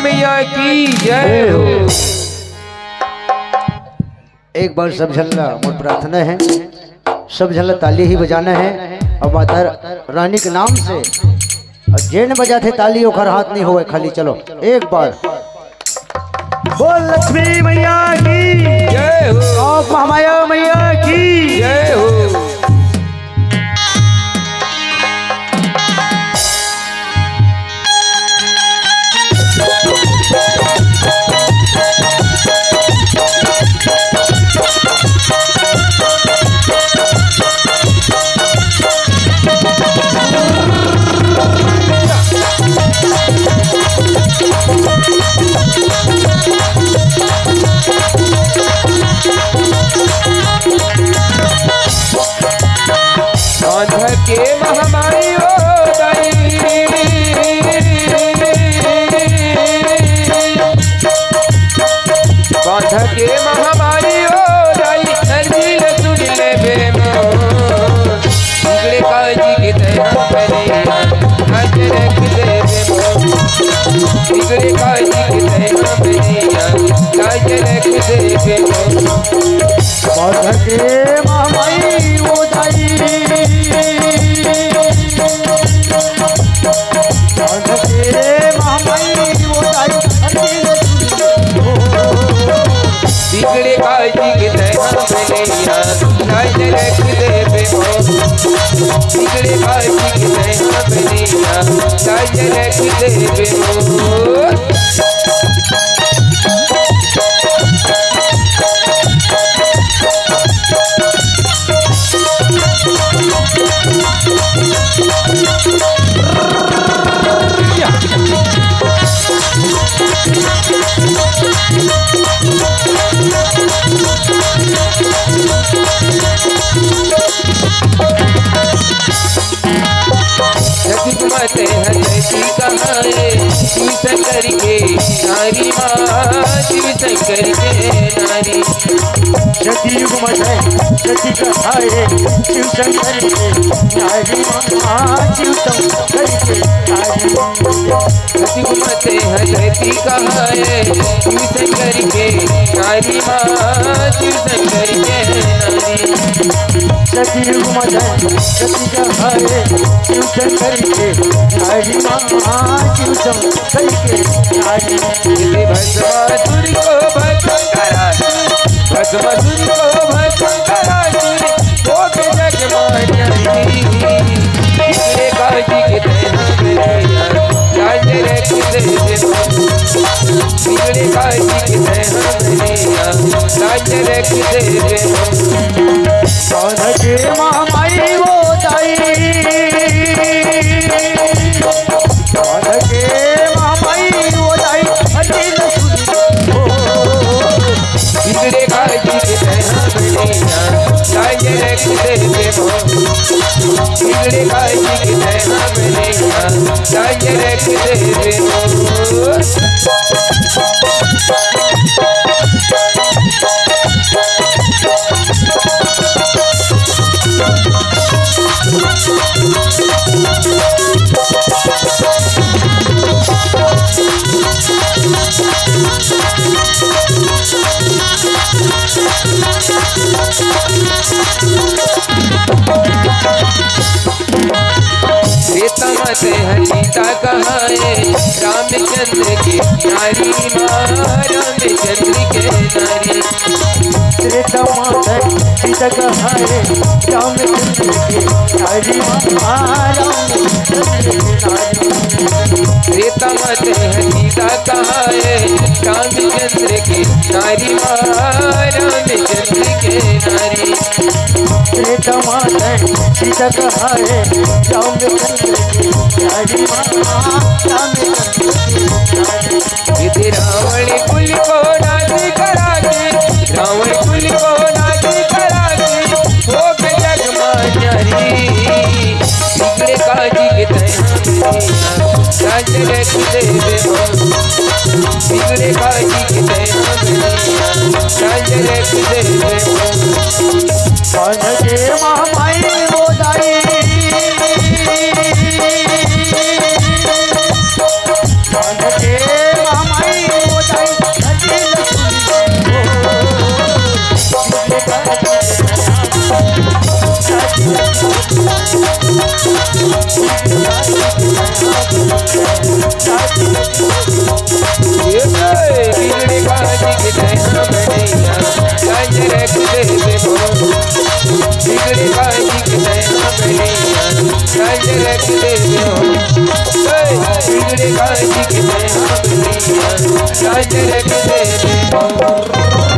लक्ष्मी मैया की जय हो। एक बार सब झल्ला मोट प्रार्थना है, सब झल्ला ताली ही बजाना है और माता रानी के नाम से। और जेन बजा थे ताली ओखर हाथ नहीं होवे खाली। चलो एक बार बोल लक्ष्मी मैया की जय हो। महामाया मैया की जय हो। के महामारी हो गई, बांध के महामारी हो गई, नरजील सुन ले बेमो बिगड़े काजी की तरह बनिया हज रख दे बेमो बिगड़े काजी की तरह बनिया हज रख दे बेमो बांध के महामारी हो गई, बिगड़े काजी के तरह बनिया हज रख दे बेमो बिगड़े काजी के तरह बनिया हज रख दे बेमो। मते हसी कहाए शिव शंकर के नारी माँ शिव शंकर के नारी सती मते सती कहाए शिव शंकर के नारी माँ शिव शंकर के नारी सती मते हसी कहाए शिव शंकर के नारी माँ शिव शंकर के नारी सती मते सती कहाए शिव शंकर के नारी माँ शिव शंकर के नारी भस्मासुर को भस्म करा भस्मासुर को भस्म करा वो के जग मानी बिगड़े काजी के तरह बनिया लाज रख दे बेमो बिगड़े काजी के तरह बनिया लाज रख दे बेमो। बांध के महामाई हो जाई, बांध के महामाई हो जाई, बिगड़े काजी के तरह बनिया लाज रख दे बेमो बिगड़े काजी के तरह बनिया लाज रख दे बेमो। मत हसीता कहाए रामचंद्र के नारी माँ रामचंद्र के नारी सीता कहाए रामचंद्र के नारी माँ रामचंद्र के नारी सीता मत हसीता कहाए रामचंद्र के नारी माँ रामचंद्र के नारी सीता माता सीता कहाए रामचंद्र के नारी माँ रामचंद्र के नारी रावण कुल को नाच करा के रावण कुल को नाच करा के हो के जग मान्यारी बिगड़े काजी के तरह लाज रख दे बेमो बिगड़े काजी के तरह लाज रख दे बेमो। बांध के महामाई हो जाई, बांध के महामाई बिगड़े काजी के दया बनैया लाज रख देवे हो बिगड़े काजी के दया बनैया लाज रख देवे हो बिगड़े काजी के दया बनैया लाज रख देवे हो।